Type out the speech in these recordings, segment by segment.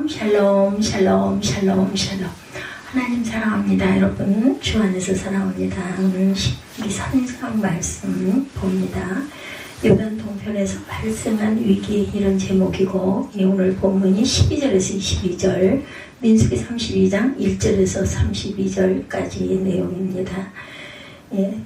샬롬 샬롬 샬롬 샬롬 샬롬. 하나님 사랑합니다. 여러분 주 안에서 사랑합니다. 오늘 신명기 3장 말씀 봅니다. 요단 동편에서 발생한 위기 이런 제목이고 오늘 본문이 12절에서 22절 민수기 32장 1절에서 32절까지 내용입니다.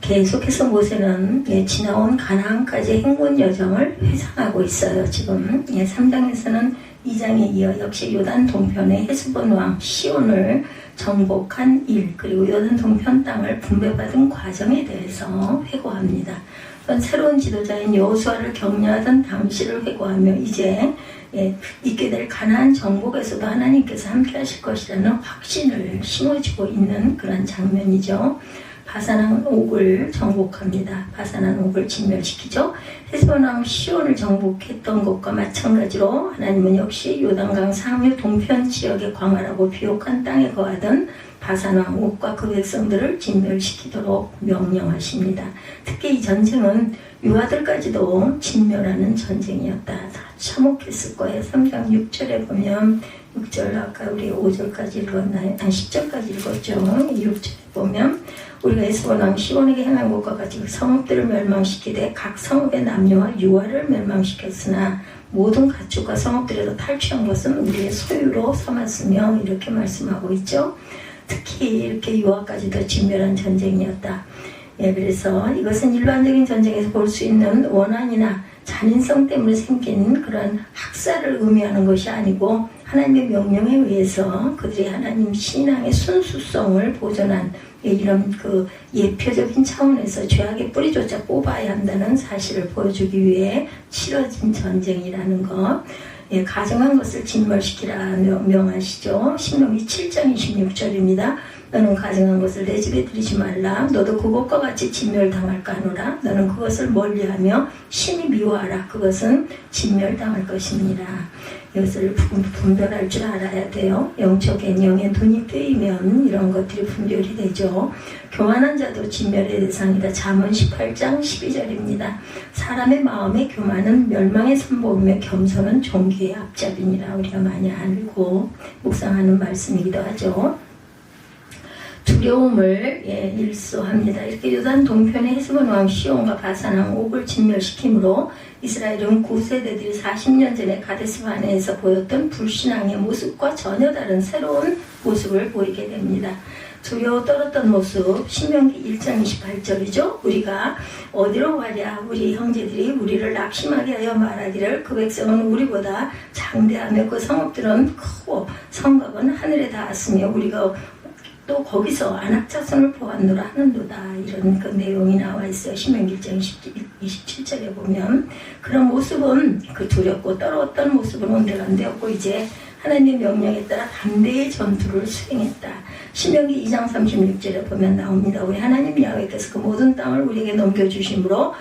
계속해서 모세는 지나온 가나안까지 행군 여정을 회상하고 있어요. 지금 3장에서는 2장에 이어 역시 요단 동편의 헤스본 왕 시온을 정복한 일, 그리고 요단 동편 땅을 분배받은 과정에 대해서 회고합니다. 새로운 지도자인 여호수아를 격려하던 당시를 회고하며 이제 있게 될 가나안 정복에서도 하나님께서 함께 하실 것이라는 확신을 심어주고 있는 그런 장면이죠. 바산왕 옥을 정복합니다. 바산왕 옥을 진멸시키죠. 헤스본 왕 시온을 정복했던 것과 마찬가지로 하나님은 역시 요단강 상류 동편 지역의 광활하고 비옥한 땅에 거하던 바산왕 옥과 그 백성들을 진멸시키도록 명령하십니다. 특히 이 전쟁은 유아들까지도 진멸하는 전쟁이었다. 다 참혹했을 거예요. 3장 6절에 보면 6절 아까 우리 5절까지 읽었나요? 10절까지 읽었죠. 6절에 보면 우리가 헤스본 왕 시온에게 행한 것과 같이 그 성읍들을 멸망시키되 각 성읍의 남녀와 유아를 멸망시켰으나 모든 가축과 성읍들에서 탈취한 것은 우리의 소유로 삼았으며 이렇게 말씀하고 있죠. 특히 이렇게 유아까지도 진멸한 전쟁이었다. 그래서 이것은 일반적인 전쟁에서 볼 수 있는 원한이나 잔인성 때문에 생긴 그런 학살을 의미하는 것이 아니고 하나님의 명령에 의해서 그들이 하나님 신앙의 순수성을 보존한 이런 그 예표적인 차원에서 죄악의 뿌리조차 뽑아야 한다는 사실을 보여주기 위해 치러진 전쟁이라는 것. 가정한 것을 진멸시키라 명하시죠. 신명기 7장 26절입니다. 너는 가정한 것을 내 집에 들이지 말라. 너도 그것과 같이 진멸당할까 하노라. 너는 그것을 멀리하며 심히 미워하라. 그것은 진멸당할 것이니라. 이것을 분별할 줄 알아야 돼요. 영적 개념에 눈이 뜨이면 이런 것들이 분별이 되죠. 교만한 자도 진멸의 대상이다. 잠언 18장 12절입니다. 사람의 마음의 교만은 멸망의 선봉이며 겸손은 종기의 앞잡이니라. 우리가 많이 알고 묵상하는 말씀이기도 하죠. 두려움을 일소합니다. 이렇게 요단 동편의 헤스본 왕 시온과 바산 왕 옥을 진멸시킴으로 이스라엘은 9세대들이 40년 전에 가데스 바네에서 보였던 불신앙의 모습과 전혀 다른 새로운 모습을 보이게 됩니다. 두려워 떨었던 모습, 신명기 1장 28절이죠. 우리가 어디로 가랴? 우리 형제들이 우리를 낙심하게 하여 말하기를 그 백성은 우리보다 장대하며 그 성읍들은 크고 성곽은 하늘에 닿았으며 우리가 또 거기서 안악자손을 보았노라 하는도다. 이런 그 내용이 나와 있어요. 신명기 1장 27절에 보면 그런 모습은 그 두렵고 떨어졌던 모습은 온데간데 없고 이제 하나님의 명령에 따라 담대히 전투를 수행했다. 신명기 2장 36절에 보면 나옵니다. 우리 하나님 야훼께서 그 모든 땅을 우리에게 넘겨주심으로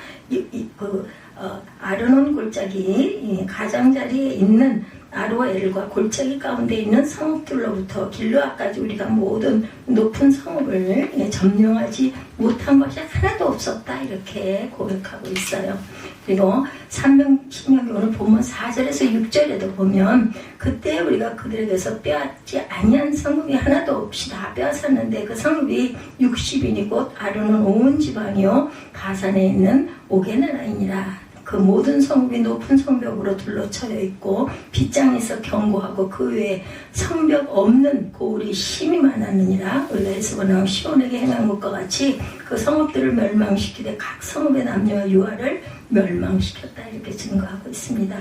아르논 골짜기 가장자리에 있는 아로엘과 골짜기 가운데 있는 성읍들로부터 길르앗까지 우리가 모든 높은 성읍을 점령하지 못한 것이 하나도 없었다. 이렇게 고백하고 있어요. 그리고 신명기 오늘 본문 4절에서 6절에도 보면 그때 우리가 그들에게서 빼앗지 아니한 성읍이 하나도 없이 다 빼앗았는데 그 성읍이 60인이 곧 아르논 온 지방이요 바산에 있는 옥의 나라이니라. 그 모든 성읍이 높은 성벽으로 둘러쳐여 있고 빗장에서 견고하고 그 외에 성벽 없는 고울이 심히 많았느니라. 우리가 헤스본 왕 시온에게 행한 것과 같이 그 성읍들을 멸망시키되 각 성읍의 남녀와 유아를 멸망시켰다. 이렇게 증거하고 있습니다.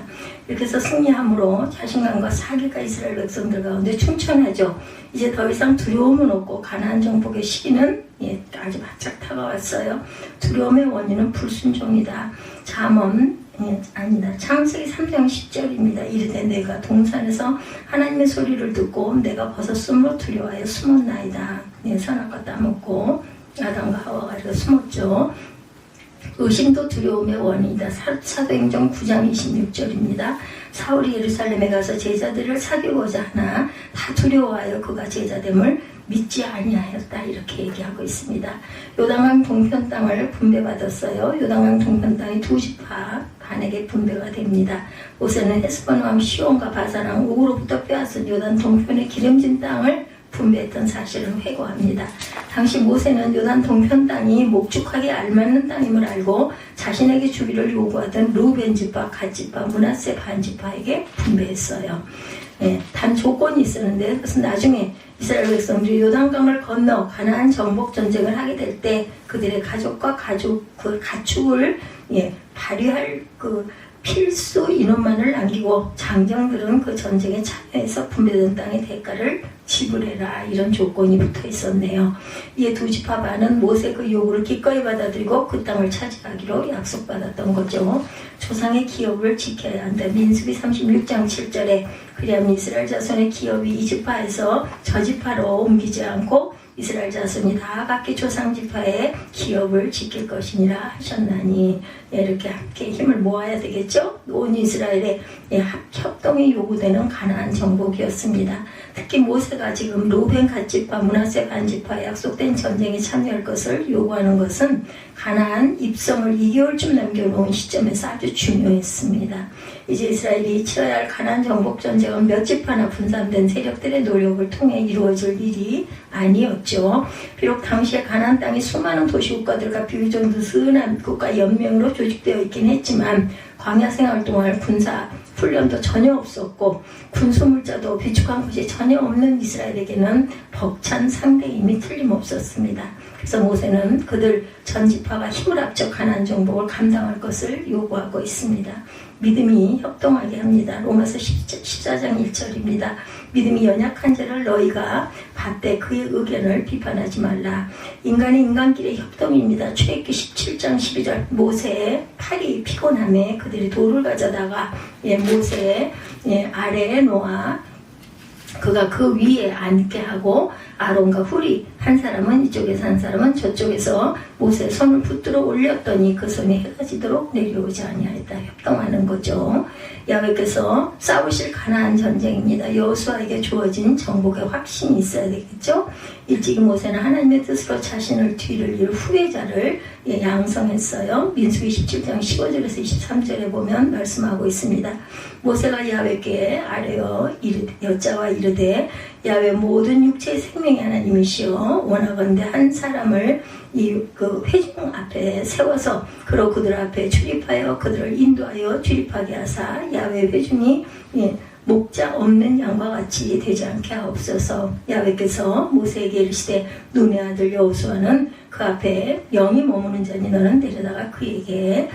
이렇게 해서 승리함으로 자신감과 사기가 이스라엘 백성들 가운데 충천하죠. 이제 더 이상 두려움은 없고 가나안 정복의 시기는 아주 바짝 다가왔어요. 두려움의 원인은 불순종이다. 창세기 3장 10절입니다. 이르되 내가 동산에서 하나님의 소리를 듣고 내가 벗었으므로 두려워하여 숨었나이다. 선악과 따먹고 아담과 하와가 이렇게 숨었죠. 의심도 두려움의 원인이다. 사도행전 9장 26절입니다. 사울이 예루살렘에 가서 제자들을 사귀고자 하나 다 두려워하여 그가 제자됨을 믿지 아니하였다. 이렇게 얘기하고 있습니다. 요단강 동편 땅을 분배받았어요. 요단강 동편 땅이 두 지파 반에게 분배가 됩니다. 모세는 헤스본 왕 시온과 바산 왕 옥으로부터 빼앗은 요단 동편의 기름진 땅을 분배했던 사실을 회고합니다. 당시 모세는 요단 동편 땅이 목축하게 알맞는 땅임을 알고 자신에게 주기를 요구하던 루벤 지파, 갓 지파, 므낫세 반 지파에게 분배했어요. 단 조건이 있었는데 그것은 나중에 이스라엘 백성들이 요단강을 건너 가나안 정복 전쟁을 하게 될 때 그들의 가족과 가축을 발휘할 필수 인원만을 남기고 장정들은 그 전쟁에 참여해서 분배된 땅의 대가를 지불해라, 이런 조건이 붙어 있었네요. 이에 두 지파 반은 모세 그 요구를 기꺼이 받아들이고 그 땅을 차지하기로 약속받았던 거죠. 조상의 기업을 지켜야 한다. 민수기 36장 7절에 그리하면 이스라엘 자손의 기업이 이 지파에서 저 지파로 옮기지 않고 이스라엘 자손이 다 각기 조상 지파의 기업을 지킬 것이니라 하셨나니, 이렇게 함께 힘을 모아야 되겠죠. 온 이스라엘의 협동이 요구되는 가나안 정복이었습니다. 특히 모세가 지금 루벤 갓 지파, 므낫세 반 지파에 약속된 전쟁에 참여할 것을 요구하는 것은 가나안 입성을 2개월쯤 남겨놓은 시점에서 아주 중요했습니다. 이제 이스라엘이 치러야 할 가나안 정복 전쟁은 몇 지파나 분산된 세력들의 노력을 통해 이루어질 일이 아니었죠. 비록 당시에 가나안 땅이 수많은 도시 국가들과 비교적 느슨한 국가 연맹으로 조직되어 있긴 했지만 광야 생활 동안 군사 훈련도 전혀 없었고 군수물자도 비축한 것이 전혀 없는 이스라엘에게는 벅찬 상대임이 틀림없었습니다. 그래서 모세는 그들 전 지파가 힘을 합쳐 가나안 정복을 감당할 것을 요구하고 있습니다. 믿음이 협동하게 합니다. 로마서 14장 1절입니다. 믿음이 연약한 자를 너희가 받되 그의 의견을 비판하지 말라. 인간이 인간끼리 협동입니다. 출애굽기 17장 12절 모세의 팔이 피곤함에 그들이 돌을 가져다가 모세의 아래에 놓아 그가 그 위에 앉게 하고 아론과 훌이 한 사람은 이쪽에서 한 사람은 저쪽에서 모세의 손을 붙들어 올렸더니 그 손이 해가 지도록 내려오지 아니하였다. 협동하는 거죠. 야훼께서 싸우실 가나안 전쟁입니다. 여호수아에게 주어진 정복의 확신이 있어야 되겠죠. 일찍이 모세는 하나님의 뜻으로 자신을 뒤를 이을 후계자를 양성했어요. 민수기 17장 15절에서 23절에 보면 말씀하고 있습니다. 모세가 야훼께 아뢰어 여짜와 이르되 야훼 모든 육체의 생명의 하나님이시여 원하건대 한 사람을 그 회중 앞에 세워서 그로 그들 앞에 출입하여 그들을 인도하여 출입하게 하사 야훼 회중이 목자 없는 양과 같이 되지 않게 하옵소서. 야훼께서 모세에게 이르시되 눈의 아들 여호수아는 그 앞에 영이 머무는 자니 너는 데려다가 그에게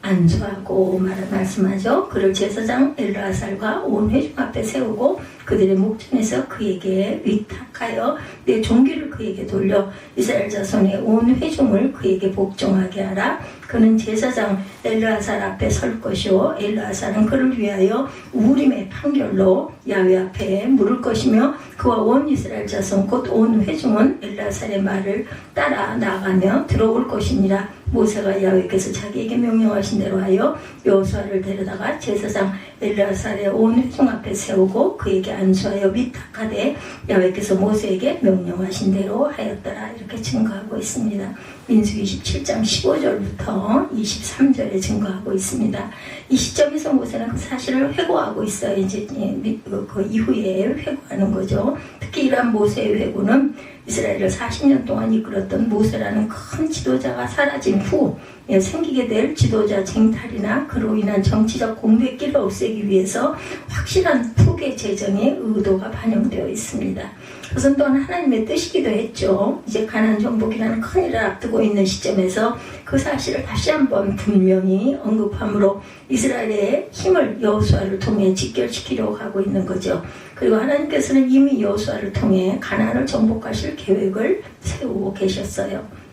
안수하고 말씀하죠. 그를 제사장 엘르아살과 온 회중 앞에 세우고 그들의 목전에서 그에게 위탁하여 내 종기를 그에게 돌려 이스라엘 자손의 온 회중을 그에게 복종하게 하라. 그는 제사장 엘르아살 앞에 설 것이요 엘르아살은 그를 위하여 우림의 판결로 야훼 앞에 물을 것이며 그와 온 이스라엘 자손 곧 온 회중은 엘르아살의 말을 따라 나가며 들어올 것이니라. 모세가 야훼께서 자기에게 명령하신 대로 하여 여호수아를 데려다가 제사장 엘르아살의 온 회중 앞에 세우고 그에게 안수하여 위탁하되 야훼께서 모세에게 명령하신 대로 하였더라. 이렇게 증거하고 있습니다. 민수기 17장 15절부터 23절에 증거하고 있습니다. 이 시점에서 모세는 그 사실을 회고하고 있어요. 이제 그 이후에 회고하는 거죠. 특히 이러한 모세의 회고는 이스라엘을 40년 동안 이끌었던 모세라는 큰 지도자가 사라진 후 생기게 될 지도자 쟁탈이나 그로 인한 정치적 공백기를 없애기 위해서 확실한 후계 제정의 의도가 반영되어 있습니다. 그것은 또한 하나님의 뜻이기도 했죠. 이제 가나안 정복이라는 큰 일을 앞두고 있는 시점에서 그 사실을 다시 한번 분명히 언급함으로 이스라엘의 힘을 여호수아를 통해 직결시키려고 하고 있는 거죠. 그리고 하나님께서는 이미 여호수아를 통해 가나안을 정복하실 계획을 세우고 계셨어요.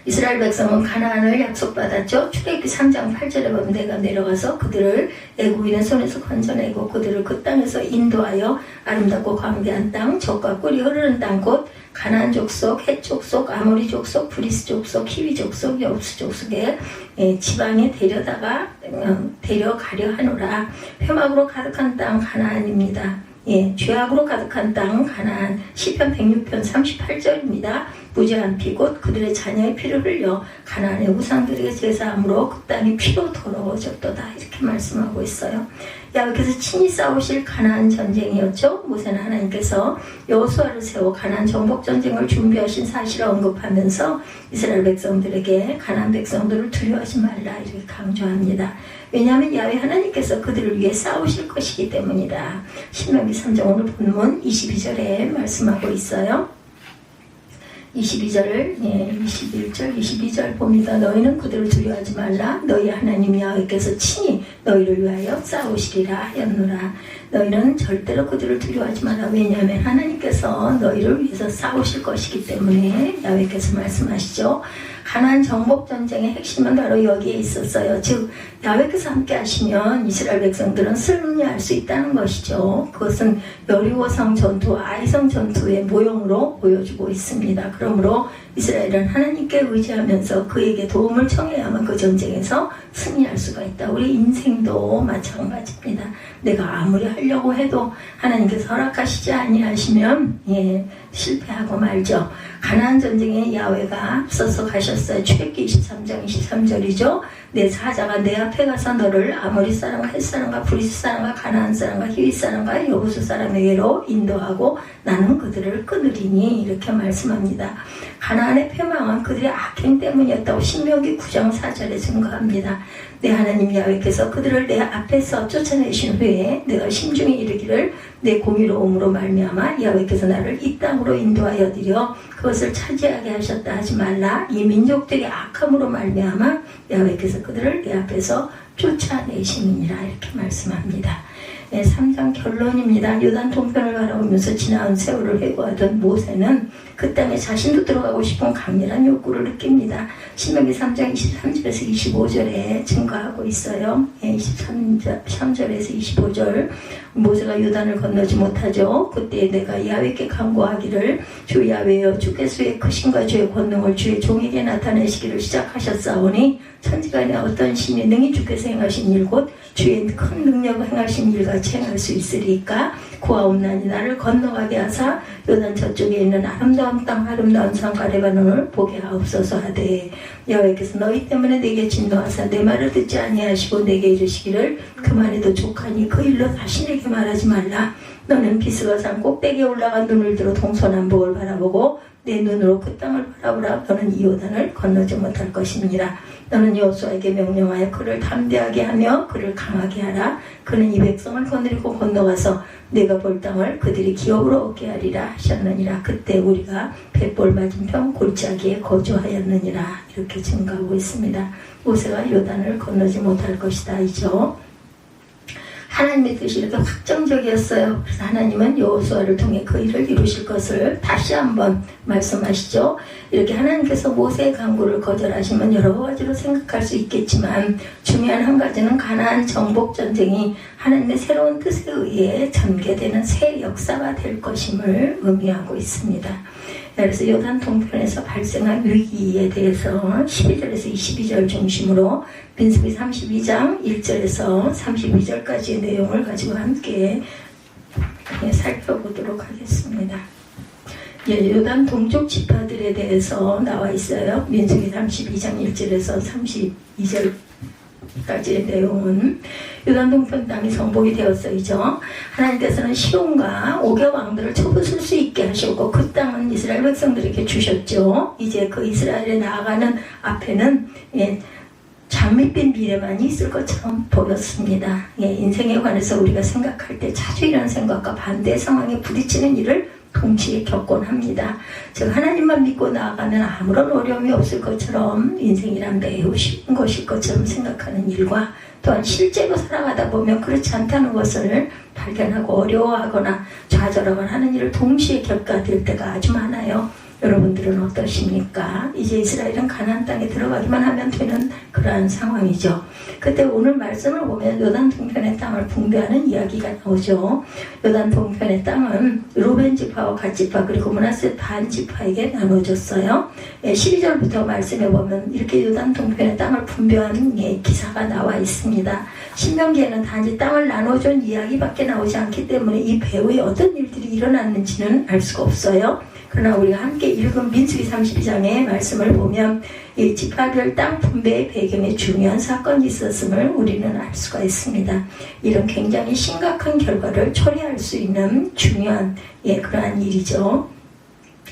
이스라엘 백성은 가나안을 약속받았죠. 출애굽기 3장 8절에 보면 내가 내려가서 그들을 애국인의 손에서 건져내고 그들을 그 땅에서 인도하여 아름답고 광대한 땅, 젖과 꿀이 흐르는 땅 곧 가나안 족속, 헷 족속, 아모리 족속, 브리스 족속, 히위 족속, 여부스 족속의 지방에 데려가려 하노라. 회막으로 가득한 땅 가나안입니다. 죄악으로 가득한 땅 가나안. 시편 106편 38절입니다. 무죄한 피 곧 그들의 자녀의 피를 흘려 가나안의 우상들에게 제사함으로 그 땅이 피로 더러워졌도다. 이렇게 말씀하고 있어요. 여호와께서 친히 싸우실 가나안 전쟁이었죠. 모세는 하나님께서 여호수아를 세워 가나안 정복 전쟁을 준비하신 사실을 언급하면서 이스라엘 백성들에게 가나안 백성들을 두려워하지 말라 이렇게 강조합니다. 왜냐하면 야훼 하나님께서 그들을 위해 싸우실 것이기 때문이다. 신명기 3장 오늘 본문 22절에 말씀하고 있어요. 21절, 21절, 22절 봅니다. 너희는 그들을 두려워하지 말라. 너희 하나님 야훼께서 친히 너희를 위하여 싸우시리라 하였노라. 너희는 절대로 그들을 두려워하지 말라. 왜냐하면 하나님께서 너희를 위해서 싸우실 것이기 때문에 야훼께서 말씀하시죠. 가나안 정복 전쟁의 핵심은 바로 여기에 있었어요. 즉 야훼께서 함께 하시면 이스라엘 백성들은 승리할 수 있다는 것이죠. 그것은 여리고성 전투, 아이성 전투의 모형으로 보여주고 있습니다. 그러므로 이스라엘은 하나님께 의지하면서 그에게 도움을 청해야만 그 전쟁에서 승리할 수가 있다. 우리 인생도 마찬가지입니다. 내가 아무리 하려고 해도 하나님께서 허락하시지 아니하시면 실패하고 말죠. 가나안 전쟁에 야훼가 앞서서 가셨어요. 출애굽기 23장 23절이죠. 내 사자가 내 앞에 가서 너를 아모리 사람과 헷 사람과 브리스 사람과 가나안 사람과 히윗 사람과 여부수 사람에게로 인도하고 나는 그들을 끊으리니 이렇게 말씀합니다. 가나안의 패망은 그들의 악행 때문이었다고 신명기 9장 4절에 증거합니다. 내 하나님 야훼께서 그들을 내 앞에서 쫓아내신 후에 내가 심중에 이르기를 내 공의로움으로 말미암아 야훼께서 나를 이 땅으로 인도하여 드려 그것을 차지하게 하셨다 하지 말라. 이 민족들이 악함으로 말미암아 야훼께서 그들을 내 앞에서 쫓아내심이니라 이렇게 말씀합니다. 3장 결론입니다. 요단 동편을 바라보면서 지나온 세월을 회고하던 모세는 그 땅에 자신도 들어가고 싶은 강렬한 욕구를 느낍니다. 신명기 3장 23절에서 25절에 증거하고 있어요. 23절에서 25절 모세가 요단을 건너지 못하죠. 그때 내가 야훼께 간구하기를 주 야훼여 주께서의 크심과 주의 권능을 주의 종에게 나타내시기를 시작하셨사오니 천지간에 어떤 신이 능히 주께서 행하신 일 곧 주의 큰 능력을 행하신 일같이 행할 수 있으리까 구하옵나니 나를 건너가게 하사 요단 저쪽에 있는 아름다운 땅 아름다운 산과 레바논을 보게 하옵소서 하되 여호와께서 너희 때문에 내게 진노하사 내 말을 듣지 아니하시고 내게 이르시기를 그만해도 족하니 그 일로 다시 내게 말하지 말라. 너는 비스가산 꼭대기에 올라간 눈을 들어 동서남북을 바라보고 내 눈으로 그 땅을 바라보라. 너는 이 요단을 건너지 못할 것이니라. 너는 여호수아에게 명령하여 그를 담대하게 하며 그를 강하게 하라. 그는 이 백성을 거느리고 건너가서 내가 볼 땅을 그들이 기업으로 얻게 하리라 하셨느니라. 그때 우리가 뱃볼 맞은편 골짜기에 거주하였느니라. 이렇게 증거하고 있습니다. 모세가 요단을 건너지 못할 것이다 이죠. 하나님의 뜻이 이렇게 확정적이었어요. 그래서 하나님은 여호수아를 통해 그 일을 이루실 것을 다시 한번 말씀하시죠. 이렇게 하나님께서 모세의 간구를 거절하시면 여러 가지로 생각할 수 있겠지만 중요한 한 가지는 가나안 정복 전쟁이 하나님의 새로운 뜻에 의해 전개되는 새 역사가 될 것임을 의미하고 있습니다. 그래서 요단 동편에서 발생한 위기에 대해서 12절에서 22절 중심으로 민수기 32장 1절에서 32절까지의 내용을 가지고 함께 살펴보도록 하겠습니다. 요단 동쪽 지파들에 대해서 나와 있어요. 민수기 32장 1절에서 32절까지의 내용은 요단 동편 땅이 정복이 되었어이죠. 하나님께서는 시온과 옥의 왕들을 쳐부술 수 있게 하셨고 그 땅은 이스라엘 백성들에게 주셨죠. 이제 그 이스라엘에 나아가는 앞에는 장밋빛 미래만이 있을 것처럼 보였습니다. 인생에 관해서 우리가 생각할 때 자주 이런 생각과 반대의 상황에 부딪히는 일을 동시에 겪곤 합니다. 즉 하나님만 믿고 나아가면 아무런 어려움이 없을 것처럼 인생이란 매우 쉬운 것일 것처럼 생각하는 일과 또한 실제로 살아가다 보면 그렇지 않다는 것을 발견하고 어려워하거나 좌절하거나 하는 일을 동시에 겪게 될 때가 아주 많아요. 여러분들은 어떠십니까? 이제 이스라엘은 가나안 땅에 들어가기만 하면 되는 그러한 상황이죠. 그때 오늘 말씀을 보면 요단 동편의 땅을 분배하는 이야기가 나오죠. 요단 동편의 땅은 루벤 지파와 갓 지파 그리고 므낫세 반 지파에게 나눠졌어요. 12절부터 말씀해 보면 이렇게 요단 동편의 땅을 분배하는 기사가 나와 있습니다. 신명기에는 단지 땅을 나눠준 이야기밖에 나오지 않기 때문에 이 배후에 어떤 일들이 일어났는지는 알 수가 없어요. 그러나 우리가 함께 읽은 민수기 32장의 말씀을 보면 이 지파들 땅 분배의 배경에 중요한 사건이 있었음을 우리는 알 수가 있습니다. 이런 굉장히 심각한 결과를 초래할 수 있는 중요한 그러한 일이죠.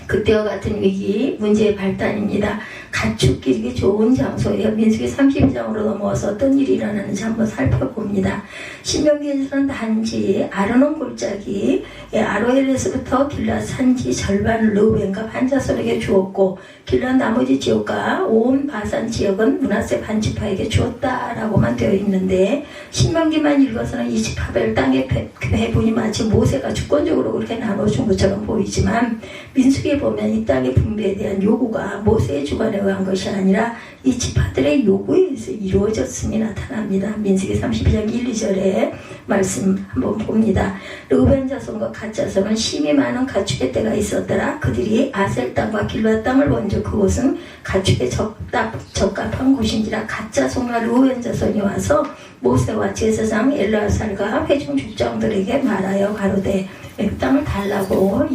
그때와 같은 위기, 문제의 발단입니다. 가축 기르기 좋은 장소예요. 민수기 32장으로 넘어와서 어떤 일이 일어나는지 한번 살펴봅니다. 신명기에서는 단지 아르논 골짜기 아로엘에서부터 길앗 산지 절반을 르우벤과 반자손에게 주었고 길앗 나머지 지역과 온 바산 지역은 므낫세 반지파에게 주었다라고만 되어 있는데 신명기만 읽어서는 이 지파별 땅의 배분이 마치 모세가 주권적으로 그렇게 나눠준 것처럼 보이지만 민수기에 보면 이 땅의 분배에 대한 요구가 모세의 주관에 의한 것이 아니라 이 지파들의 요구에 의해서 이루어졌음이 나타납니다. 민수기 32장 1, 2절에 말씀 한번 봅니다. 르우벤 자손과 갓 자손은 심히 많은 가축의 떼가 있었더라. 그들이 아셀 땅과 길앗 땅을 먼저 그곳은 가축에 적합한 곳인지라 갓 자손과 르우벤 자손이 와서 모세와 제사장 엘르아살과 회중 족장들에게 말하여 가로되 그 땅을 달라고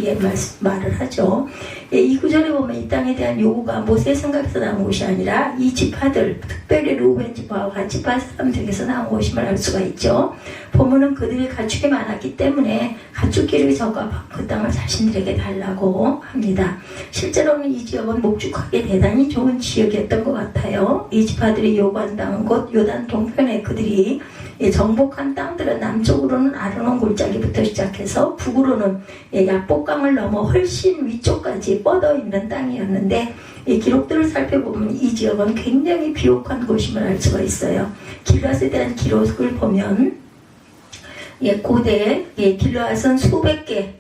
말을 하죠. 이 구절에 보면 이 땅에 대한 요구가 모세의 생각에서 나온 것이 아니라 이 지파들, 특별히 르우벤 지파와 갓 지파 사람들에게서 나온 것임을 알 수가 있죠. 본문은 그들이 가축이 많았기 때문에 가축 기르기 적합한 그 땅을 자신들에게 달라고 합니다. 실제로는 이 지역은 목축하기에 대단히 좋은 지역이었던 것 같아요. 이 지파들이 요구한 땅은 곧 요단 동편에 그들이 정복한 땅들은 남쪽으로는 아르논 골짜기부터 시작해서 북으로는 야복강을 넘어 훨씬 위쪽까지 뻗어 있는 땅이었는데 이 기록들을 살펴보면 이 지역은 굉장히 비옥한 곳임을 알 수가 있어요. 길앗에 대한 기록을 보면 고대 길앗은 수백 개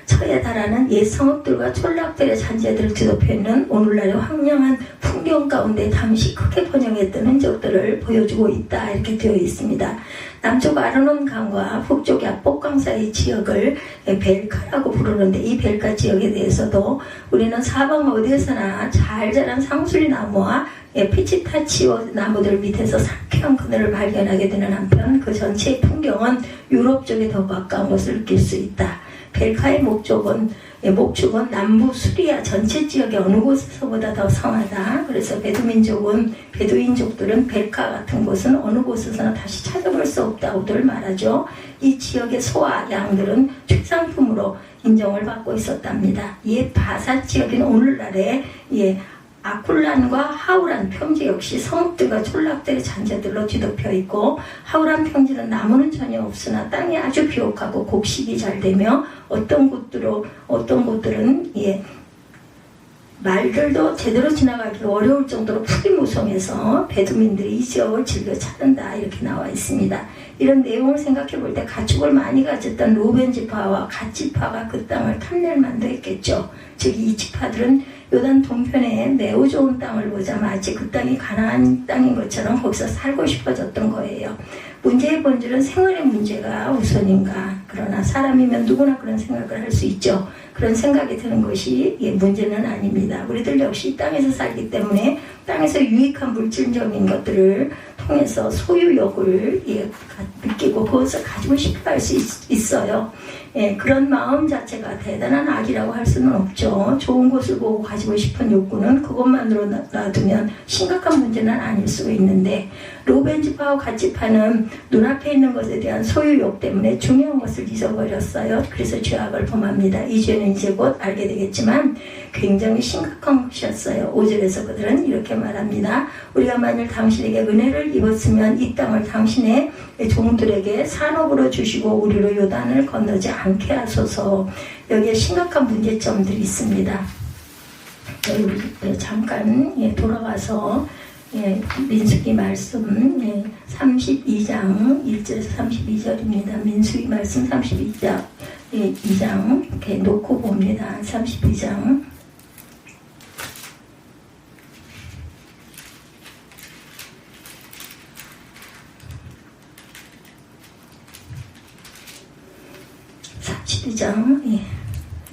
처에 달하는 옛 성읍들과 촌락들의 잔재들을 뒤덮여 있는 오늘날의 황량한 풍경 가운데 당시 크게 번영했던 흔적들을 보여주고 있다 이렇게 되어 있습니다. 남쪽 아르논 강과 북쪽 야복강 사이 지역을 벨카라고 부르는데 이 벨카 지역에 대해서도 우리는 사방 어디에서나 잘 자란 상수리 나무와 피치타치오 나무들 밑에서 상쾌한 그늘을 발견하게 되는 한편 그 전체의 풍경은 유럽 쪽에 더 가까운 것을 느낄 수 있다. 벨카의 목축은 남부 수리아 전체 지역의 어느 곳에서보다 더 성하다. 그래서 베두인족들은 벨카 같은 곳은 어느 곳에서나 다시 찾아볼 수 없다고들 말하죠. 이 지역의 소와 양들은 최상품으로 인정을 받고 있었답니다. 옛 바사 지역인 오늘날의 아쿨란과 하우란 평지 역시 성읍들과 촌락들의 잔재들로 뒤덮여 있고 하우란 평지는 나무는 전혀 없으나 땅이 아주 비옥하고 곡식이 잘 되며 어떤 곳들은 말들도 제대로 지나가기 어려울 정도로 풀이 무성해서 베두민들이 이 지역을 즐겨 찾는다 이렇게 나와 있습니다. 이런 내용을 생각해 볼 때 가축을 많이 가졌던 르우벤 지파와 갓 지파가 그 땅을 탐낼 만도 했겠죠. 즉 이 지파들은 요단 동편에 매우 좋은 땅을 보자 마치 그 땅이 가나안 땅인 것처럼 거기서 살고 싶어졌던 거예요. 문제의 본질은 생활의 문제가 우선인가? 그러나 사람이면 누구나 그런 생각을 할 수 있죠. 그런 생각이 드는 것이 문제는 아닙니다. 우리들 역시 땅에서 살기 때문에 땅에서 유익한 물질적인 것들을 통해서 소유욕을 느끼고 그것을 가지고 싶어 할 수 있어요. 그런 마음 자체가 대단한 악이라고 할 수는 없죠. 좋은 것을 보고 가지고 싶은 욕구는 그것만으로 놔두면 심각한 문제는 아닐 수 있는데 르우벤 지파와 갓 지파는 눈앞에 있는 것에 대한 소유욕 때문에 중요한 것을 잊어버렸어요. 그래서 죄악을 범합니다. 이 죄는 이제 곧 알게 되겠지만 굉장히 심각한 것이었어요. 5절에서 그들은 이렇게 말합니다. 우리가 만일 당신에게 은혜를 입었으면 이 땅을 당신의 종들에게 산업으로 주시고 우리로 요단을 건너지 않게 하소서. 여기에 심각한 문제점들이 있습니다. 우리 잠깐 돌아와서 민수기 말씀 32장 1절에서 32절입니다. 민수기 말씀 32장 2장 이렇게 놓고 봅니다. 32장 32장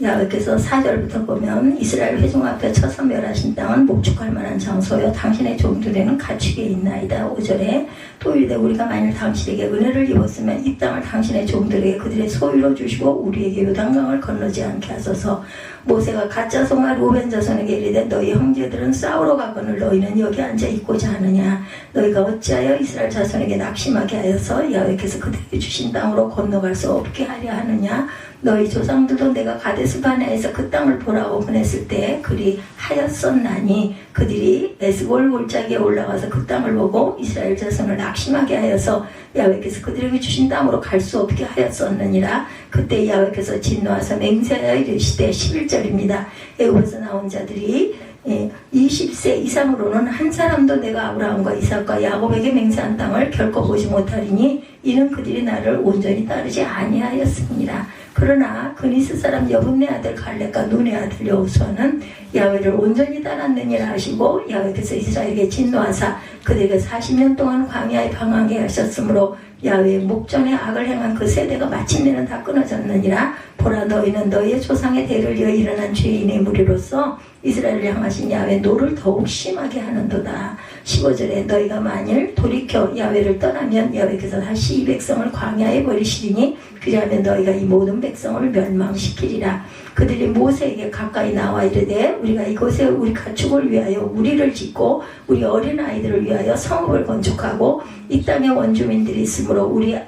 야훼께서 4절부터 보면 이스라엘 회중 앞에 쳐서 멸하신 땅은 목축할 만한 장소요 당신의 종들에는 가축에 있나이다. 5절에 또 이르되 우리가 만일 당신에게 은혜를 입었으면 이 땅을 당신의 종들에게 그들의 소유로 주시고 우리에게 요단강을 건너지 않게 하소서. 모세가 갓 자손과 루벤 자손에게 이르되 너희 형제들은 싸우러 가거늘 너희는 여기 앉아 있고자 하느냐. 너희가 어찌하여 이스라엘 자손에게 낙심하게 하여서 야훼께서 그들에게 주신 땅으로 건너갈 수 없게 하려 하느냐. 너희 조상들도 내가 가데스 바네아에서 그 땅을 보라고 보냈을 때 그리 하였었나니 그들이 에스골 골짜기에 올라가서 그 땅을 보고 이스라엘 자손을 낙심하게 하여서 야훼께서 그들에게 주신 땅으로 갈 수 없게 하였었느니라. 그때 야훼께서 진노하사 맹세하여 이르시되 11절입니다. 애굽에서 나온 자들이 20세 이상으로는 한 사람도 내가 아브라함과 이삭과 야곱에게 맹세한 땅을 결코 보지 못하리니 이는 그들이 나를 온전히 따르지 아니하였습니다. 그러나 그니스 사람 여분네 아들 갈렙과 눈의 아들 여호수아는 야훼를 온전히 따랐느니라 하시고 야훼께서 이스라엘에게 진노하사 그들에게 40년 동안 광야에 방황하게 하셨으므로 야훼의 목전에 악을 행한 그 세대가 마침내는 다 끊어졌느니라. 보라 너희는 너희의 조상의 대를 이어 일어난 죄인의 무리로서 이스라엘을 향하신 야훼의 노를 더욱 심하게 하는도다. 15절에 너희가 만일 돌이켜 야훼를 떠나면 야훼께서 다시 이 백성을 광야에 버리시리니 그리하면 너희가 이 모든 백성을 멸망시키리라. 그들이 모세에게 가까이 나와 이르되 우리가 이곳에 우리 가축을 위하여 우리를 짓고 우리 어린 아이들을 위하여 성읍을 건축하고 이 땅에 원주민들이 있으므로 우리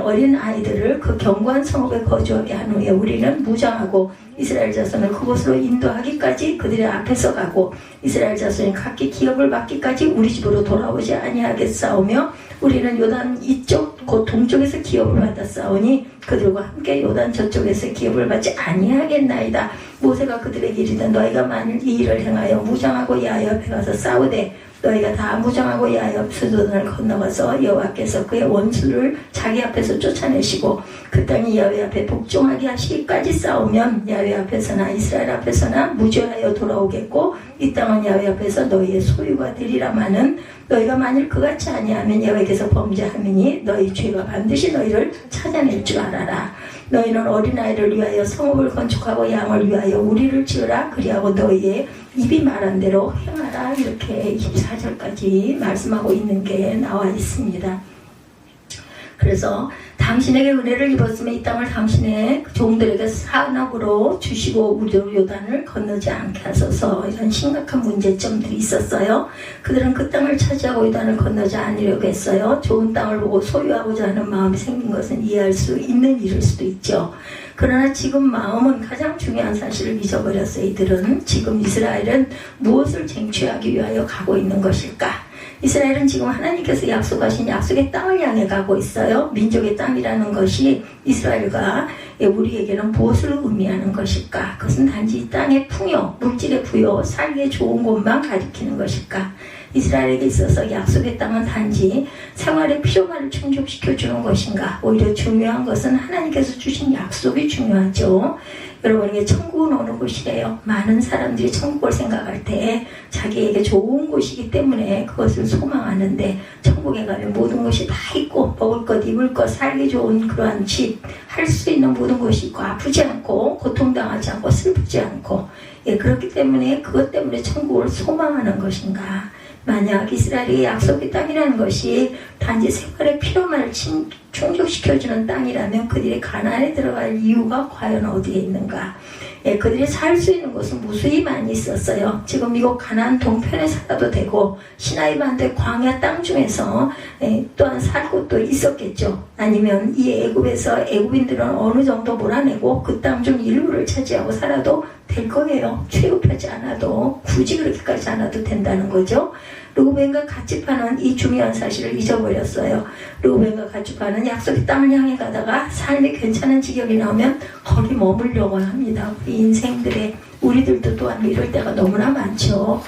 어린 아이들을 그 견고한 성읍에 거주하게 한 후에 우리는 무장하고 이스라엘 자손을 그곳으로 인도하기까지 그들의 앞에서 가고 이스라엘 자손이 각기 기업을 받기까지 우리 집으로 돌아오지 아니하겠사오며 우리는 요단 이쪽 곧 동쪽에서 기업을 받았사오니 그들과 함께 요단 저쪽에서 기업을 받지 아니하겠나이다. 모세가 그들에게 이르되 너희가 만일 이 일을 행하여 무장하고 야훼 앞에 가서 싸우되 너희가 다 무장하고 야훼 앞 수도단을 건너가서 여호와께서 그의 원수를 자기 앞에서 쫓아내시고 그 땅이 야훼 앞에 복종하게 하시기까지 싸우면 야훼 앞에서나 이스라엘 앞에서나 무죄하여 돌아오겠고 이 땅은 야훼 앞에서 너희의 소유가 되리라마는 너희가 만일 그같이 아니하면 야훼께서 범죄함이니 너희 죄가 반드시 너희를 찾아낼 줄 알아라. 너희는 어린아이를 위하여 성읍을 건축하고 양을 위하여 우리를 지으라. 그리하고 너희의 입이 말한 대로 행하라. 이렇게 24절까지 말씀하고 있는 게 나와 있습니다. 그래서 당신에게 은혜를 입었으면 이 땅을 당신의 종들에게 산업으로 주시고 우리로 요단을 건너지 않게 하소서. 이런 심각한 문제점들이 있었어요. 그들은 그 땅을 차지하고 요단을 건너지 않으려고 했어요. 좋은 땅을 보고 소유하고자 하는 마음이 생긴 것은 이해할 수 있는 일일 수도 있죠. 그러나 지금 마음은 가장 중요한 사실을 잊어버렸어요. 이들은 지금 이스라엘은 무엇을 쟁취하기 위하여 가고 있는 것일까? 이스라엘은 지금 하나님께서 약속하신 약속의 땅을 향해 가고 있어요. 민족의 땅이라는 것이 이스라엘과 우리에게는 무엇을 의미하는 것일까? 그것은 단지 이 땅의 풍요, 물질의 부여, 살기에 좋은 곳만 가리키는 것일까? 이스라엘에게 있어서 약속의 땅은 단지 생활의 필요만을 충족시켜주는 것인가? 오히려 중요한 것은 하나님께서 주신 약속이 중요하죠. 여러분에게 천국은 어느 곳이래요? 많은 사람들이 천국을 생각할 때 자기에게 좋은 곳이기 때문에 그것을 소망하는데 천국에 가면 모든 것이 다 있고 먹을 것, 입을 것, 살기 좋은 그러한 집, 할 수 있는 모든 것이 있고 아프지 않고 고통당하지 않고 슬프지 않고 그렇기 때문에 그것 때문에 천국을 소망하는 것인가? 만약 이스라엘의 약속의 땅이라는 것이 단지 생활의 필요만을 충족시켜주는 땅이라면 그들이 가나안에 들어갈 이유가 과연 어디에 있는가? 그들이 살 수 있는 곳은 무수히 많이 있었어요. 지금 미국 가나안 동편에 살아도 되고 시나이 반도 광야 땅 중에서 또한 살 곳도 있었겠죠. 아니면 이 애굽에서 애굽인들은 어느 정도 몰아내고 그 땅 중 일부를 차지하고 살아도 될 거예요. 취급하지 않아도 굳이 그렇게까지 않아도 된다는 거죠. 르우벤과 갓지파는 이 중요한 사실을 잊어버렸어요. 르우벤과 갓지파는 약속의 땅을 향해 가다가 삶이 괜찮은 지경이 나오면 거기 머물려고 합니다. 우리 인생들의 우리들도 또한 이럴 때가 너무나 많죠.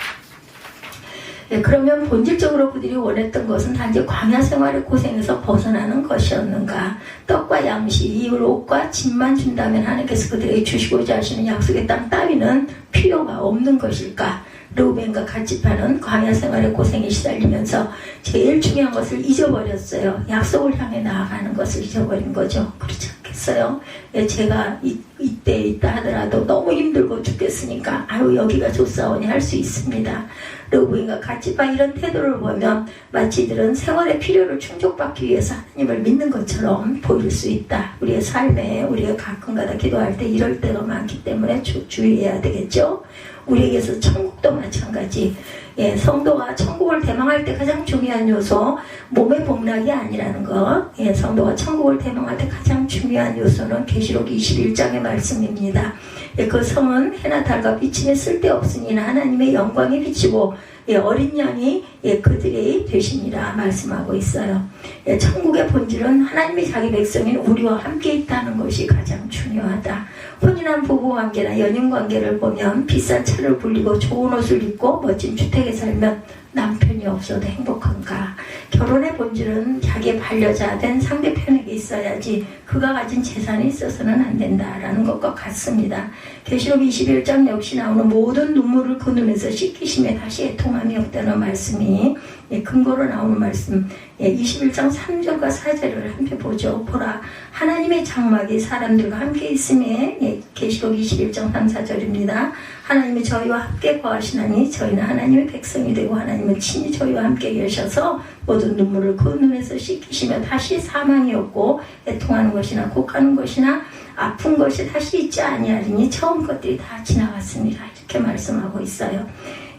그러면 본질적으로 그들이 원했던 것은 단지 광야 생활의 고생에서 벗어나는 것이었는가? 떡과 양식, 이불, 옷과 집만 준다면 하나님께서 그들에게 주시고자 하시는 약속의 땅 따위는 필요가 없는 것일까? 르우벤과 갓지파는 광야 생활의 고생에 시달리면서 제일 중요한 것을 잊어버렸어요. 약속을 향해 나아가는 것을 잊어버린 거죠. 그렇지 않겠어요? 제가 이때 있다 하더라도 너무 힘들고 죽겠으니까 아유 여기가 좋사오니 할 수 있습니다. 르우벤과 갓지파 이런 태도를 보면 마치 이들은 생활의 필요를 충족받기 위해서 하나님을 믿는 것처럼 보일 수 있다. 우리의 삶에 우리가 가끔가다 기도할 때 이럴 때가 많기 때문에 주의해야 되겠죠. 우리에게서 천국도 마찬가지. 예, 성도가 천국을 대망할 때 가장 중요한 요소 몸의 복락이 아니라는 것. 예, 성도가 천국을 대망할 때 가장 중요한 요소는 계시록 21장의 말씀입니다. 예, 그 성은 해나 달과 비침에 쓸데없으니 하나님의 영광이 비치고 예, 어린 양이 예, 그들이 되시니라 말씀하고 있어요. 예, 천국의 본질은 하나님이 자기 백성인 우리와 함께 있다는 것이 가장 중요하다. 혼인한 부부관계나 연인관계를 보면 비싼 차를 불리고 좋은 옷을 입고 멋진 주택에 살면 남편이 없어도 행복한가? 결혼의 본질은 자기의 반려자 된 상대편에게 있어야지 그가 가진 재산이 있어서는 안 된다라는 것과 같습니다. 계시록 21장 역시 나오는 모든 눈물을 그 눈에서 씻기심에 다시 애통함이 없다는 말씀이 예, 근거로 나오는 말씀. 예, 21장 3절과 4절을 함께 보죠. 보라 하나님의 장막이 사람들과 함께 있음에 예, 계시록 21장 3, 4절입니다. 하나님이 저희와 함께 거하시나니 저희는 하나님의 백성이 되고 하나님은 친히 저희와 함께 계셔서 모든 눈물을 그 눈에서 씻기시며 다시 사망이 없고 애통하는 것이나 곡하는 것이나 아픈 것이 다시 있지 아니하리니 처음 것들이 다 지나갔습니다. 이렇게 말씀하고 있어요.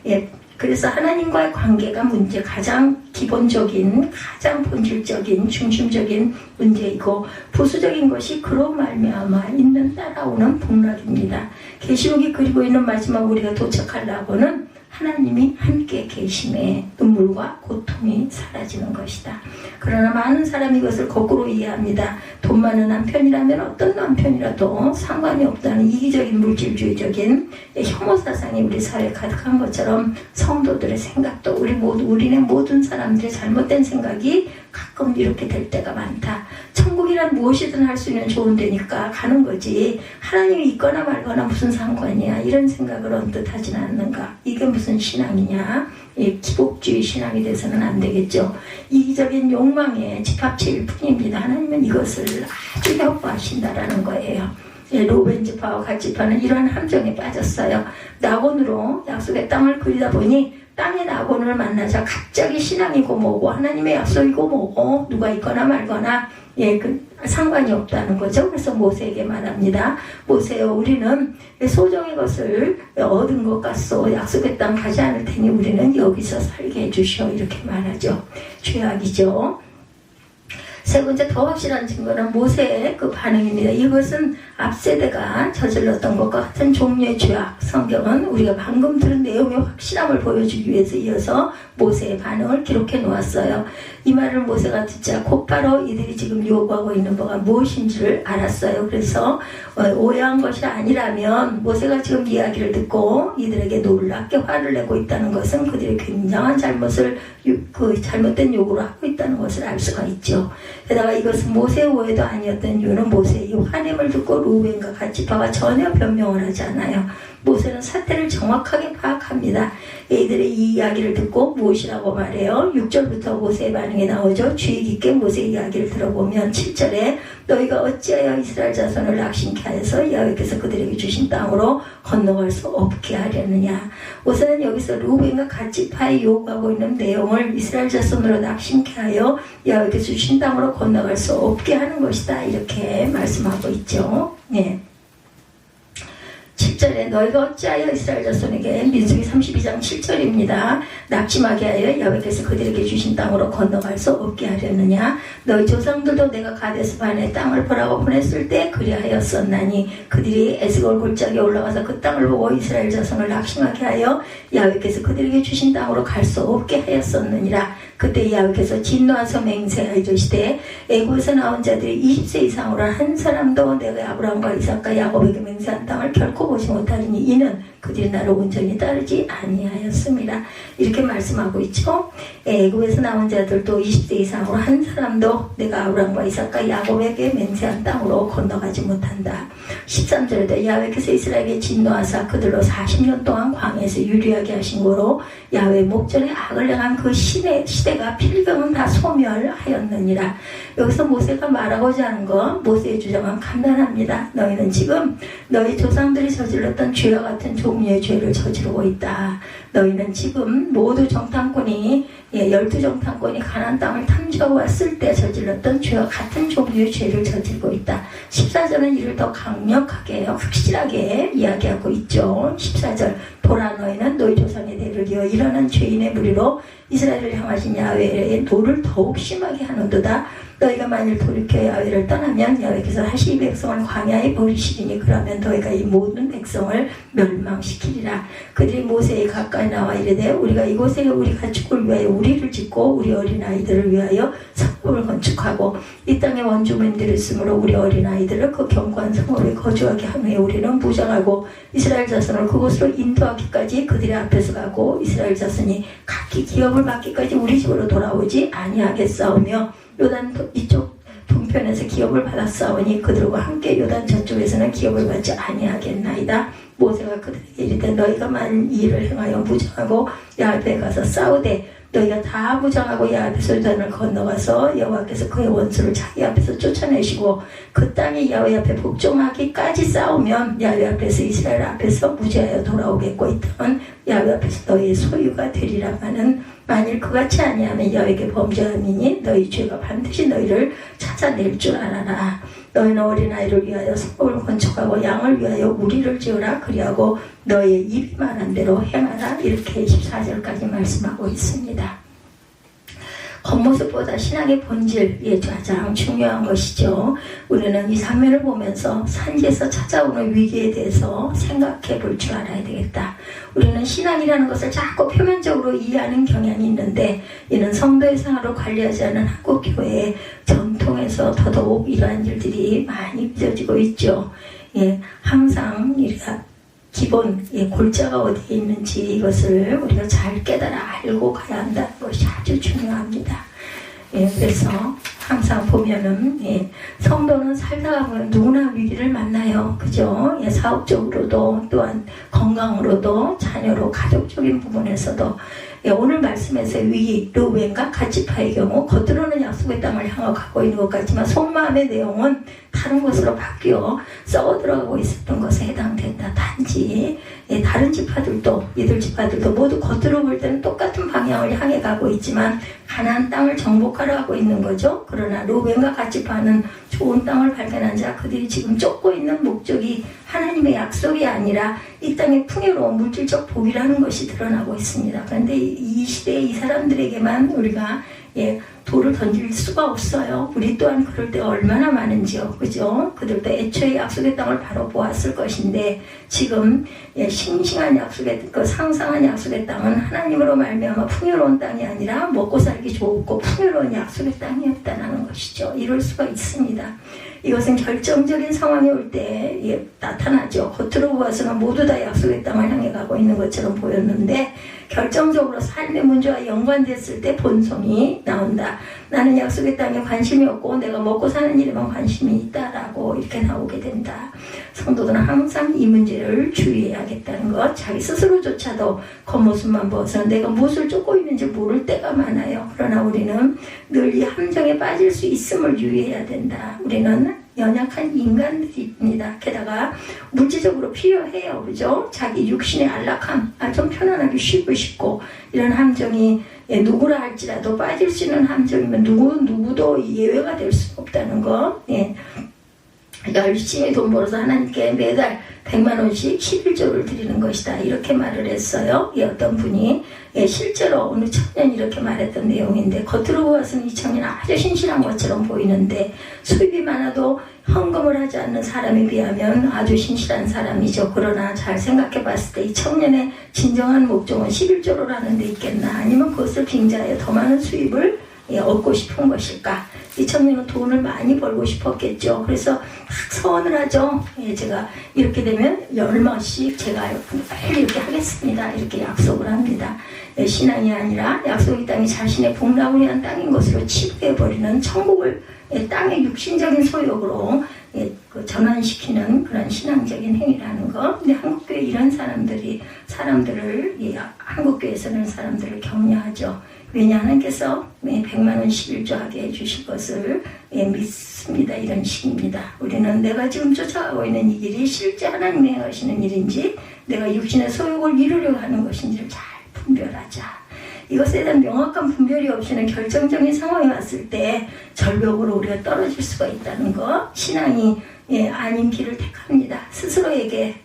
예, 그래서 하나님과의 관계가 문제, 가장 기본적인, 가장 본질적인, 중심적인 문제이고 부수적인 것이 그로 말미암아 있는 따라오는 복락입니다. 계시록이 그리고 있는 마지막 우리가 도착하려고는 하나님이 함께 계심에 눈물과 고통이 사라지는 것이다. 그러나 많은 사람이 이것을 거꾸로 이해합니다. 돈 많은 남편이라면 어떤 남편이라도 상관이 없다는 이기적인 물질주의적인 혐오 사상이 우리 사회에 가득한 것처럼 성도들의 생각도 우리네 모든 사람들의 잘못된 생각이 가끔 이렇게 될 때가 많다. 천국이란 무엇이든 할 수 있는 좋은 데니까 가는 거지 하나님이 있거나 말거나 무슨 상관이야 이런 생각을 언뜻 하지는 않는가. 이게 무슨 신앙이냐. 기복주의 신앙이 돼서는 안 되겠죠. 이기적인 욕망의 집합체일 뿐입니다. 하나님은 이것을 아주 협파하신다라는 거예요. 르우벤 지파와 갓 지파는 이러한 함정에 빠졌어요. 낙원으로 약속의 땅을 그리다 보니 땅의 낙원을 만나자 갑자기 신앙이고 뭐고 하나님의 약속이고 뭐고 누가 있거나 말거나 상관이 없다는 거죠. 그래서 모세에게 말합니다. 모세여 우리는 소정의 것을 얻은 것 같소. 약속의 땅 가지 않을 테니 우리는 여기서 살게 해주시오. 이렇게 말하죠. 죄악이죠. 세 번째 더 확실한 증거는 모세의 그 반응입니다. 이것은 앞세대가 저질렀던 것과 같은 종류의 죄악. 성경은 우리가 방금 들은 내용의 확실함을 보여주기 위해서 이어서 모세의 반응을 기록해 놓았어요. 이 말을 모세가 듣자 곧바로 이들이 지금 요구하고 있는 바가 무엇인지를 알았어요. 그래서 오해한 것이 아니라면 모세가 지금 이야기를 듣고 이들에게 놀랍게 화를 내고 있다는 것은 그들이 굉장한 잘못된 요구를 하고 있다는 것을 알 수가 있죠. 게다가 이것은 모세의 오해도 아니었던 이유는 모세의 이 화냄을 듣고 르우벤과 갓 지파가 전혀 변명을 하지 않아요. 모세는 사태를 정확하게 파악합니다. 이들의 이 이야기를 듣고 무엇이라고 말해요? 6절부터 모세의 반응이 나오죠. 주의 깊게 모세의 이야기를 들어보면 7절에 너희가 어찌하여 이스라엘 자손을 낙심케 하여서 여호와께서 그들에게 주신 땅으로 건너갈 수 없게 하려느냐. 모세는 여기서 르우벤과 갓 지파에 요구하고 있는 내용을 이스라엘 자손으로 낙심케 하여 여호와께서 주신 땅으로 건너갈 수 없게 하는 것이다. 이렇게 말씀하고 있죠. 네. 7절에 너희가 어찌하여 이스라엘 자손에게 민수기 32장 7절입니다. 낙심하게 하여 여호와께서 그들에게 주신 땅으로 건너갈 수 없게 하려느냐. 너희 조상들도 내가 가데스 반의 땅을 보라고 보냈을 때 그리하였었나니 그들이 에스골 골짜기에 올라가서 그 땅을 보고 이스라엘 자손을 낙심하게 하여 여호와께서 그들에게 주신 땅으로 갈 수 없게 하였었느니라. 그때 야훼께서 진노하사 맹세하여 이르시되 애굽에서 나온 자들이 20세 이상으로 한 사람도 내가 아브라함과 이삭과 야곱에게 맹세한 땅을 결코 보지 못하리니 이는 그들이 나를 온전히 따르지 아니하였습니다. 이렇게 말씀하고 있죠. 애굽에서 나온 자들도 20세 이상으로 한 사람도 내가 아브라함과 이삭과 야곱에게 맹세한 땅으로 건너가지 못한다. 13절에도 야훼께서 이스라엘에게 진노하사 그들로 40년 동안 광야에서 유리하게 하신 거로 야훼 목전에 악을 행한 그 시대가 필경은 다 소멸하였느니라. 여기서 모세가 말하고자 하는 거, 모세의 주장은 간단합니다. 너희는 지금 너희 조상들이 저질렀던 죄와 같은 종류의 죄를 저지르고 있다. 너희는 지금 모두 정탐꾼이 12정탐꾼이 가나안 땅을 탐지하고 왔을 때 저질렀던 죄와 같은 종류의 죄를 저지르고 있다. 14절은 이를 더 강력하게 확실하게 이야기하고 있죠. 14절 보라 너희는 너희 조상의 대를 이어 일어난 죄인의 무리로 이스라엘을 향하신 야훼의 노를 더욱 심하게 하는도다. 너희가 만일 돌이켜 야훼를 떠나면 야훼께서 다시 이 백성을 광야에 버리시리니 그러면 너희가 이 모든 백성을 멸망시키리라. 그들이 모세에 가까이 나와 이르되 우리가 이곳에 우리 가축을 위하여 우리를 짓고 우리 어린아이들을 위하여 성읍을 건축하고 이 땅에 원주민들이 있으므로 우리 어린아이들을 그 견고한 성읍에 거주하게 하며 우리는 무장하고 이스라엘 자손을 그곳으로 인도하기까지 그들의 앞에서 가고 이스라엘 자손이 각기 기업을 받기까지 우리 집으로 돌아오지 아니하겠사오며 요단 이쪽 동편에서 기업을 받았사오니 그들과 함께 요단 저쪽에서는 기업을 받지 아니하겠나이다. 모세가 그들에게 이르되 너희가 만일 이 일을 행하여 무장하고 야훼에 가서 싸우되 너희가 다 무장하고 야훼에서 요단을 건너가서 여호와께서 그의 원수를 자기 앞에서 쫓아내시고 그 땅이 야훼 앞에 복종하기까지 싸우면 야훼 앞에서 이스라엘 앞에서 무죄하여 돌아오겠고 이 땅은 야훼 앞에서 너희의 소유가 되리라마는 만일 그같이 아니하면 야훼에게 범죄함이니 너희 죄가 반드시 너희를 찾아낼 줄 알아라. 너희는 어린아이를 위하여 성읍을 건축하고 양을 위하여 우리를 지으라. 그리하고 너희의 입이 말한 대로 행하라. 이렇게 14절까지 말씀하고 있습니다. 겉모습보다 신앙의 본질이 가장 중요한 것이죠. 우리는 이 장면을 보면서 산지에서 찾아오는 위기에 대해서 생각해 볼 줄 알아야 되겠다. 우리는 신앙이라는 것을 자꾸 표면적으로 이해하는 경향이 있는데 이는 성도의 생활을 관리하지 않은 한국교회의 전통에서 더더욱 이러한 일들이 많이 빚어지고 있죠. 항상 우리가 기본 골자가 어디에 있는지 이것을 우리가 잘 깨달아 알고 가야 한다는 것이 아주 중요합니다. 그래서 항상 보면은 성도는 살다가 보면 누구나 위기를 만나요. 그죠? 사업적으로도 또한 건강으로도 자녀로 가족적인 부분에서도 오늘 말씀에서의 위기, 르우벤과 가치파의 경우 겉으로는 약속의 땅을 향하고 가고 있는 것 같지만 속마음의 내용은 다른 것으로 바뀌어 썩어 들어가고 있었던 것에 해당된다. 단지 다른 지파들도 이들 지파들도 모두 겉으로 볼 때는 똑같은 방향을 향해 가고 있지만 가나안 땅을 정복하려 하고 있는 거죠. 그러나 르우벤과 가치파는 좋은 땅을 발견한 자 그들이 지금 쫓고 있는 목적이 하나님의 약속이 아니라 이 땅의 풍요로운 물질적 복이라는 것이 드러나고 있습니다. 그런데 이 시대에 이 사람들에게만 우리가 돌을 던질 수가 없어요. 우리 또한 그럴 때가 얼마나 많은지요. 그죠? 그들도 애초에 약속의 땅을 바로 보았을 것인데 지금 싱싱한 약속의 상상한 약속의 땅은 하나님으로 말미암아 풍요로운 땅이 아니라 먹고 살기 좋고 풍요로운 약속의 땅이었다는 것이죠. 이럴 수가 있습니다. 이것은 결정적인 상황이 올 때 나타나죠. 겉으로 보아서는 모두 다 약속의 땅을 향해 가고 있는 것처럼 보였는데 결정적으로 삶의 문제와 연관됐을 때 본성이 나온다. 나는 약속의 땅에 관심이 없고 내가 먹고 사는 일에만 관심이 있다라고 이렇게 나오게 된다. 성도들은 항상 이 문제를 주의해야겠다는 것. 자기 스스로조차도 겉모습만 보아서 내가 무엇을 쫓고 있는지 모를 때가 많아요. 그러나 우리는 늘 이 함정에 빠질 수 있음을 유의해야 된다. 우리는 연약한 인간들입니다. 게다가 물질적으로 필요해요. 그죠? 자기 육신의 안락함, 좀 편안하게 쉬고 싶고 이런 함정이 누구라 할지라도 빠질 수 있는 함정이면 누구도 예외가 될 수 없다는 거. 열심히 돈 벌어서 하나님께 매달 100만 원씩 11조를 드리는 것이다. 이렇게 말을 했어요. 어떤 분이 실제로 어느 청년이 이렇게 말했던 내용인데 겉으로 보아서는 이 청년은 아주 신실한 것처럼 보이는데 수입이 많아도 헌금을 하지 않는 사람에 비하면 아주 신실한 사람이죠. 그러나 잘 생각해 봤을 때 이 청년의 진정한 목적은 11조를 하는 데 있겠나 아니면 그것을 빙자해 더 많은 수입을 얻고 싶은 것일까? 이 청년은 돈을 많이 벌고 싶었겠죠. 그래서 막 서원을 하죠. 예, 제가 이렇게 되면 얼마씩 제가 빨리 이렇게 하겠습니다. 이렇게 약속을 합니다. 예, 신앙이 아니라 약속의 땅이 자신의 복락을 위한 땅인 것으로 치부해버리는 천국을 땅의 육신적인 소욕으로 전환시키는 그런 신앙적인 행위라는 거. 근데 한국교회 이런 사람들을 한국교회에서는 사람들을 격려하죠. 왜냐 하나님께서 100만 원 11조 하게 해주실 것을 믿습니다. 이런 식입니다. 우리는 내가 지금 쫓아가고 있는 이 길이 실제 하나님이 행하시는 일인지 내가 육신의 소욕을 이루려고 하는 것인지를 잘 분별하자. 이것에 대한 명확한 분별이 없이는 결정적인 상황이 왔을 때 절벽으로 우리가 떨어질 수가 있다는 거. 신앙이 아닌 길을 택합니다. 스스로에게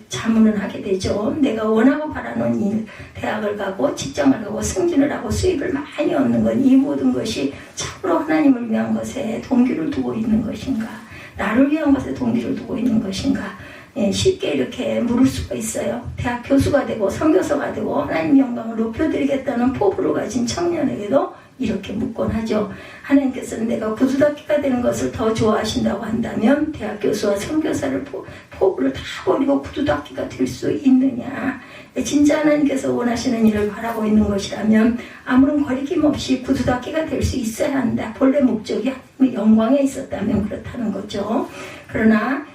자문을 하게 되죠. 내가 원하고 바라는 일, 대학을 가고 직장을 가고 승진을 하고 수입을 많이 얻는 건 이 모든 것이 참으로 하나님을 위한 것에 동기를 두고 있는 것인가, 나를 위한 것에 동기를 두고 있는 것인가. 쉽게 이렇게 물을 수가 있어요. 대학 교수가 되고 선교사가 되고 하나님 영광을 높여드리겠다는 포부를 가진 청년에게도 이렇게 묻곤 하죠. 하나님께서는 내가 구두닦이가 되는 것을 더 좋아하신다고 한다면 대학 교수와 선교사를 포부를 다 버리고 구두닦이가 될 수 있느냐. 진짜 하나님께서 원하시는 일을 바라고 있는 것이라면 아무런 거리낌 없이 구두닦이가 될 수 있어야 한다. 본래 목적이 하나님의 영광에 있었다면 그렇다는 거죠. 그러나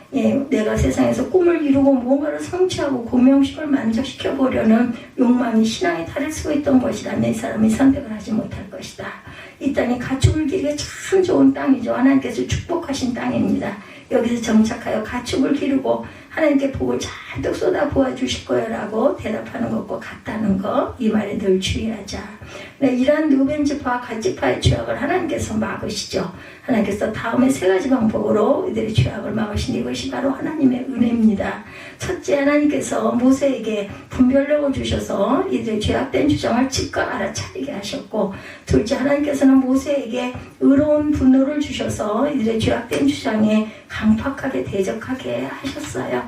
내가 세상에서 꿈을 이루고 뭔가를 성취하고 고명식을 만족시켜 보려는 욕망이 신앙에 다를 수 있던 것이라면 이 사람이 선택을 하지 못할 것이다. 이 땅이 가축을 기르기에 참 좋은 땅이죠. 하나님께서 축복하신 땅입니다. 여기서 정착하여 가축을 기르고 하나님께 복을 잔뜩 쏟아 부어주실 거예요 라고 대답하는 것과 같다는 거. 이 말에 늘 주의하자. 이러한 르우벤 지파와 갓 지파의 죄악을 하나님께서 막으시죠. 하나님께서 다음에 세 가지 방법으로 이들의 죄악을 막으신 이것이 바로 하나님의 은혜입니다. 첫째, 하나님께서 모세에게 분별력을 주셔서 이들의 죄악된 주장을 즉각 알아차리게 하셨고, 둘째, 하나님께서는 모세에게 의로운 분노를 주셔서 이들의 죄악된 주장에 강팍하게 대적하게 하셨어요.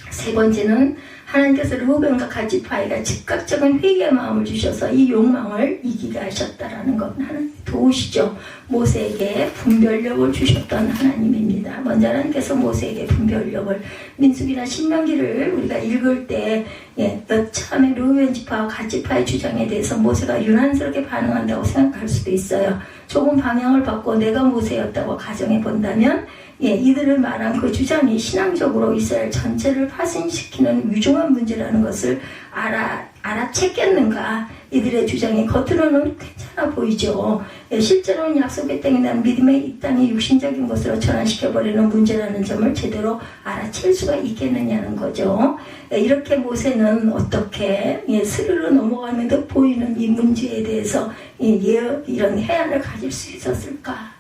세 번째는 하나님께서 르우벤과 갓 지파에게 즉각적인 회개의 마음을 주셔서 이 욕망을 이기게 하셨다라는 것. 하나님 도우시죠. 모세에게 분별력을 주셨던 하나님입니다. 먼저 하나님께서 모세에게 분별력을, 민수기나 신명기를 우리가 읽을 때 여차하면 르우벤 지파와 갓 지파의 주장에 대해서 모세가 유난스럽게 반응한다고 생각할 수도 있어요. 조금 방향을 바꿔 내가 모세였다고 가정해 본다면 이들을 말한 그 주장이 신앙적으로 이스라엘 전체를 파생시키는 위중한 문제라는 것을 알아챘겠는가. 이들의 주장이 겉으로는 괜찮아 보이죠. 실제로는 약속의 땅이나 믿음의 이 땅이 육신적인 것으로 전환시켜버리는 문제라는 점을 제대로 알아챌 수가 있겠느냐는 거죠. 이렇게 모세는 어떻게 스르르 넘어가는 듯 보이는 이 문제에 대해서 이런 해안을 가질 수 있었을까?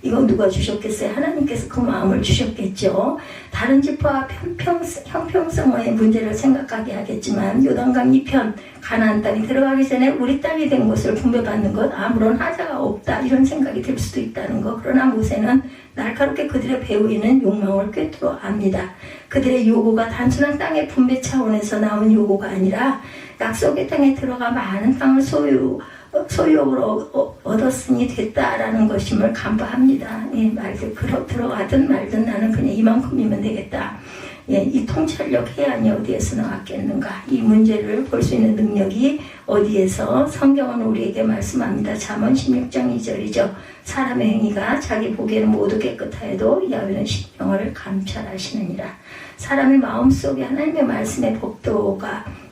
이건 누가 주셨겠어요? 하나님께서 그 마음을 주셨겠죠. 다른 지파와 형평성의 문제를 생각하게 하겠지만 요단강 이편 가나안 땅이 들어가기 전에 우리 땅이 된 것을 분배받는 것 아무런 하자가 없다, 이런 생각이 들 수도 있다는 것. 그러나 모세는 날카롭게 그들의 배후에는 욕망을 꿰뚫어 압니다. 그들의 요구가 단순한 땅의 분배 차원에서 나온 요구가 아니라 약속의 땅에 들어가 많은 땅을 소유욕으로 얻었으니 됐다라는 것임을 간파합니다. 말들 들어가든 말든 나는 그냥 이만큼이면 되겠다. 이 통찰력 해안이 어디에서 나왔겠는가. 이 문제를 볼 수 있는 능력이 어디에서, 성경은 우리에게 말씀합니다. 잠언 16장 2절이죠. 사람의 행위가 자기 보기에는 모두 깨끗하여도 야훼는 심령을 감찰하시느니라. 사람의 마음속에 하나님의 말씀의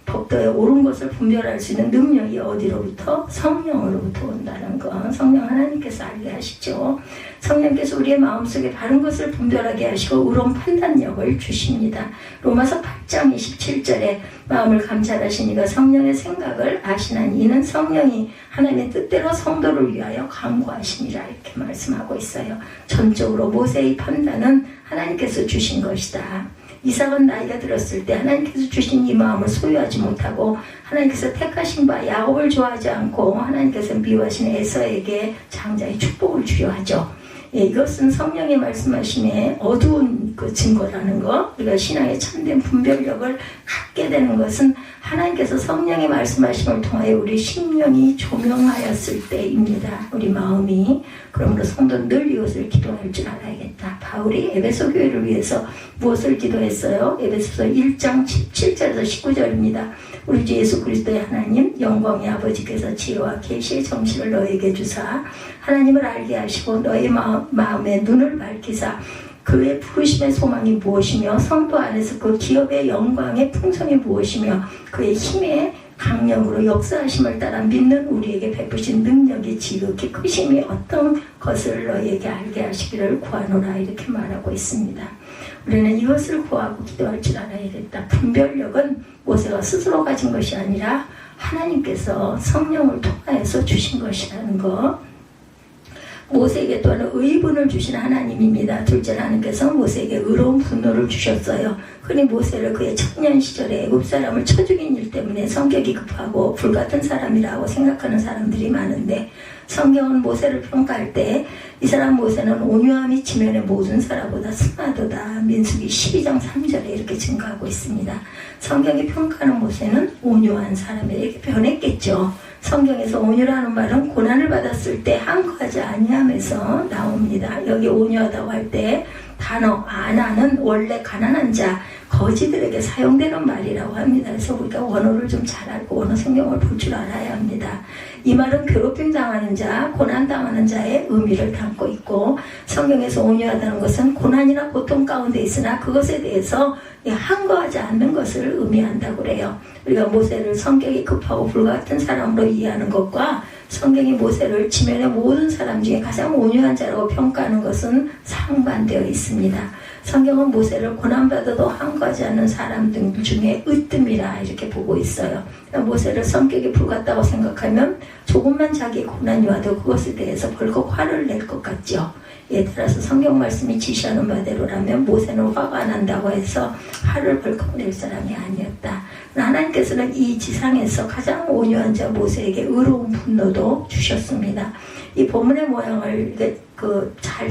법도에 옳은 것을 분별할 수 있는 능력이 어디로부터? 성령으로부터 온다는 것. 성령 하나님께서 알게 하시죠. 성령께서 우리의 마음속에 바른 것을 분별하게 하시고 의로운 판단력을 주십니다. 로마서 8장 27절에 마음을 감찰하시니가 성령의 생각을 아시나니 이는 성령이 하나님의 뜻대로 성도를 위하여 강구하시니라, 이렇게 말씀하고 있어요. 전적으로 모세의 판단은 하나님께서 주신 것이다. 이삭은 나이가 들었을 때 하나님께서 주신 이 마음을 소유하지 못하고 하나님께서 택하신 바 야곱을 좋아하지 않고 하나님께서 미워하신 에서에게 장자의 축복을 주려 하죠. 이것은 성령의 말씀하심에 어두운 그 증거라는 거, 우리가 신앙의 참된 분별력을 갖게 되는 것은 하나님께서 성령의 말씀하심을 통하여 우리 심령이 조명하였을 때입니다. 우리 마음이. 그러므로 성도 늘 이것을 기도할 줄 알아야겠다. 바울이 에베소 교회를 위해서 무엇을 기도했어요? 에베소서 1장 17절에서 19절입니다. 우리 주 예수 그리스도의 하나님 영광의 아버지께서 지혜와 계시의 정신을 너에게 주사 하나님을 알게 하시고 너의 마음의 눈을 밝히사 그의 부르심의 소망이 무엇이며 성도 안에서 그 기업의 영광의 풍성이 무엇이며 그의 힘의 강력으로 역사하심을 따라 믿는 우리에게 베푸신 능력이 지극히 크심이 어떤 것을 너희에게 알게 하시기를 구하노라 이렇게 말하고 있습니다. 우리는 이것을 구하고 기도할 줄 알아야겠다. 분별력은 모세가 스스로 가진 것이 아니라 하나님께서 성령을 통하여서 주신 것이라는 것. 모세에게 또한 의분을 주신 하나님입니다. 둘째 하나님께서 모세에게 의로운 분노를 주셨어요. 흔히 모세를 그의 청년 시절에 애굽 사람을 쳐 죽인 일 때문에 성격이 급하고 불같은 사람이라고 생각하는 사람들이 많은데 성경은 모세를 평가할 때 이 사람 모세는 온유함이 지면의 모든 사람보다 승하도다. 민수기 12장 3절에 이렇게 증거하고 있습니다. 성경이 평가하는 모세는 온유한 사람에게 변했겠죠. 성경에서 온유라는 말은 고난을 받았을 때 항거하지 아니하면서 나옵니다. 여기 온유하다고 할 때 단어 아나는 원래 가난한 자 거지들에게 사용되는 말이라고 합니다. 그래서 우리가 원어를 좀 잘 알고 원어 성경을 볼 줄 알아야 합니다. 이 말은 괴롭힘 당하는 자, 고난 당하는 자의 의미를 담고 있고 성경에서 온유하다는 것은 고난이나 고통 가운데 있으나 그것에 대해서 항거하지 않는 것을 의미한다고 그래요. 우리가 모세를 성격이 급하고 불같은 사람으로 이해하는 것과 성경이 모세를 지면의 모든 사람 중에 가장 온유한 자라고 평가하는 것은 상반되어 있습니다. 성경은 모세를 고난받아도 항거하지 않는 사람 등 중에 으뜸이라 이렇게 보고 있어요. 모세를 성격이 불같다고 생각하면 조금만 자기 고난이 와도 그것에 대해서 벌컥 화를 낼 것 같죠. 예, 따라서 성경 말씀이 지시하는 바대로라면 모세는 화가 난다고 해서 화를 벌컥 낼 사람이 아니었다. 하나님께서는 이 지상에서 가장 온유한 자 모세에게 의로운 분노도 주셨습니다. 이 본문의 모양을 잘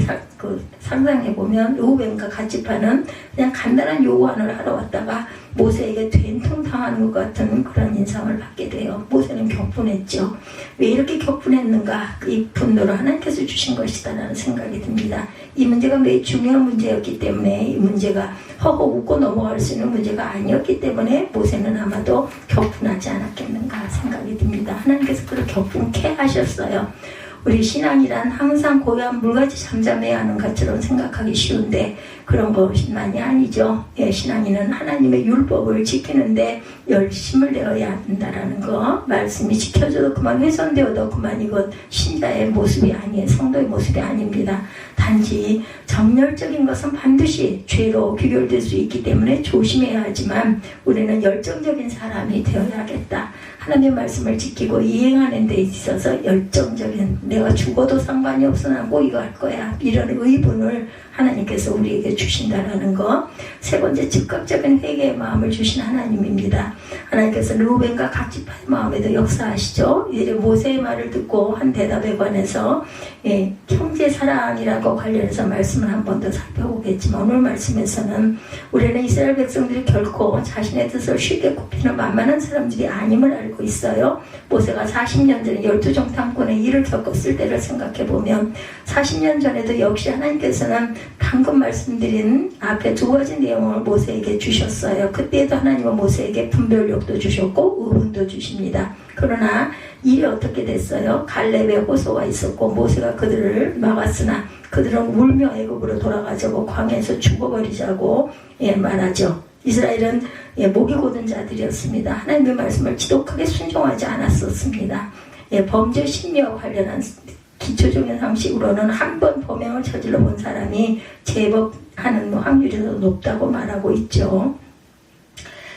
상상해보면 르우벤과 갓지파는 그냥 간단한 요구안을 하러 왔다가 모세에게 된통 당하는 것 같은 그런 인상을 받게 돼요. 모세는 격분했죠. 왜 이렇게 격분했는가? 이 분노를 하나님께서 주신 것이다라는 생각이 듭니다. 이 문제가 매우 중요한 문제였기 때문에 이 문제가 허허 웃고 넘어갈 수 있는 문제가 아니었기 때문에 모세는 아마도 격분하지 않았겠는가 생각이 듭니다. 하나님께서 그를 격분케 하셨어요. 우리 신앙이란 항상 고요한 물같이 잠잠해야 하는 것처럼 생각하기 쉬운데 그런 것만이 아니죠. 예, 신앙인은 하나님의 율법을 지키는데 열심을 내어야 한다라는 거. 말씀이 지켜져도 그만 훼손되어도 그만 이것 신자의 모습이 아니에요. 성도의 모습이 아닙니다. 단지 정열적인 것은 반드시 죄로 귀결될 수 있기 때문에 조심해야 하지만 우리는 열정적인 사람이 되어야겠다. 하나님의 말씀을 지키고 이행하는 데 있어서 열정적인 내가 죽어도 상관이 없어 난 꼭 이거 할 거야. 이런 의분을 하나님께서 우리에게 주신다라는 거. 세 번째 즉각적인 회개의 마음을 주신 하나님입니다. 하나님께서 르우벤과 갓지파의 마음에도 역사하시죠. 이제 모세의 말을 듣고 한 대답에 관해서 형제 사랑이라고 관련해서 말씀을 한 번 더 살펴보겠지만 오늘 말씀에서는 우리는 이스라엘 백성들이 결코 자신의 뜻을 쉽게 굽히는 만만한 사람들이 아님을 알고 있어요. 모세가 40년 전에 12종 탐꾼의 일을 겪었을 때를 생각해보면 40년 전에도 역시 하나님께서는 방금 말씀드린 앞에 두 가지 내용을 모세에게 주셨어요. 그때도 하나님은 모세에게 분별력도 주셨고 의문도 주십니다. 그러나 일이 어떻게 됐어요? 갈렙의 호소가 있었고 모세가 그들을 막았으나 그들은 울며 애굽으로 돌아가자고 광야에서 죽어버리자고 말하죠. 이스라엘은 목이 곧은 자들이었습니다. 하나님의 말씀을 지독하게 순종하지 않았었습니다. 범죄 심리와 관련한 기초적인 상식으로는 한 번 범행을 저질러 본 사람이 제법하는 확률이 더 높다고 말하고 있죠.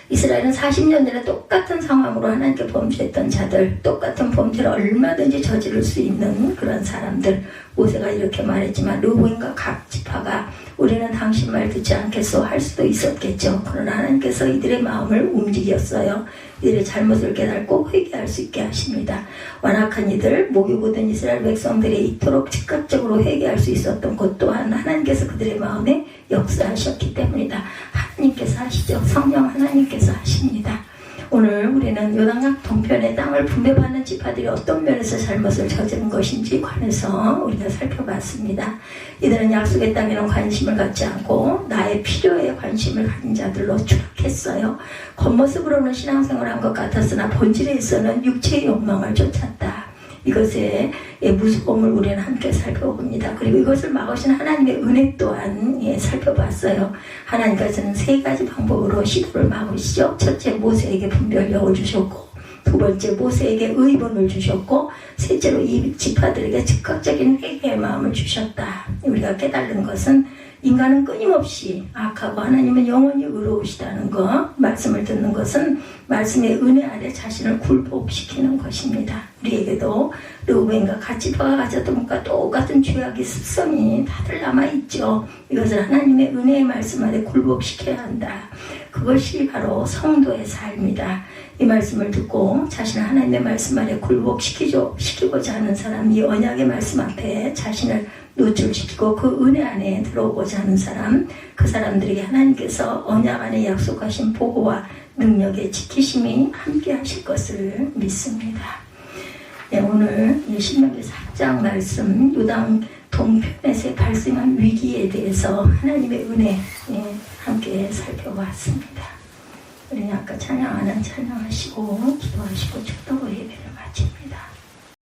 이스라엘은 40년 전에 똑같은 상황으로 하나님께 범죄했던 자들, 똑같은 범죄를 얼마든지 저지를 수 있는 그런 사람들. 모세가 이렇게 말했지만 르우벤과 각 지파가 우리는 당신 말 듣지 않겠소 할 수도 있었겠죠. 그러나 하나님께서 이들의 마음을 움직였어요. 이들의 잘못을 깨닫고 회개할 수 있게 하십니다. 완악한 이들, 목이 굳은 이스라엘 백성들이 이토록 즉각적으로 회개할 수 있었던 것 또한 하나님께서 그들의 마음에 역사하셨기 때문이다. 하나님께서 하시죠. 성령 하나님께서 하십니다. 오늘 우리는 요단강 동편의 땅을 분배받는 지파들이 어떤 면에서 잘못을 저지른 것인지 관해서 우리가 살펴봤습니다. 이들은 약속의 땅에는 관심을 갖지 않고 나의 필요에 관심을 가진 자들로 추락했어요. 겉모습으로는 신앙생활을 한 것 같았으나 본질에 있어서는 육체의 욕망을 쫓았다. 이것의 무서움을 우리는 함께 살펴봅니다. 그리고 이것을 막으신 하나님의 은혜 또한 살펴봤어요. 하나님께서는 세 가지 방법으로 시도를 막으시죠. 첫째, 모세에게 분별력을 주셨고, 두 번째, 모세에게 의본을 주셨고, 셋째로 이 지파들에게 즉각적인 회개의 마음을 주셨다. 우리가 깨달은 것은 인간은 끊임없이 악하고 하나님은 영원히 의로우시다는 것, 말씀을 듣는 것은 말씀의 은혜 아래 자신을 굴복시키는 것입니다. 우리에게도 르우벤과 갓 지파가 가졌던 것과 똑같은 죄악의 습성이 다들 남아있죠. 이것을 하나님의 은혜의 말씀 아래 굴복시켜야 한다. 그것이 바로 성도의 삶이다. 이 말씀을 듣고 자신을 하나님의 말씀 아래 굴복시키고자 하는 사람, 이 언약의 말씀 앞에 자신을 노출시키고 그 은혜 안에 들어오고자 하는 사람, 그 사람들에게 하나님께서 언약 안에 약속하신 보호와 능력의 지키심이 함께 하실 것을 믿습니다. 네, 오늘 신명기 4장 말씀, 요단 동편에서 발생한 위기에 대해서 하나님의 은혜 함께 살펴봤습니다. 우리는 아까 찬양하는 찬양하시고 기도하시고 축도로 예배를 마칩니다.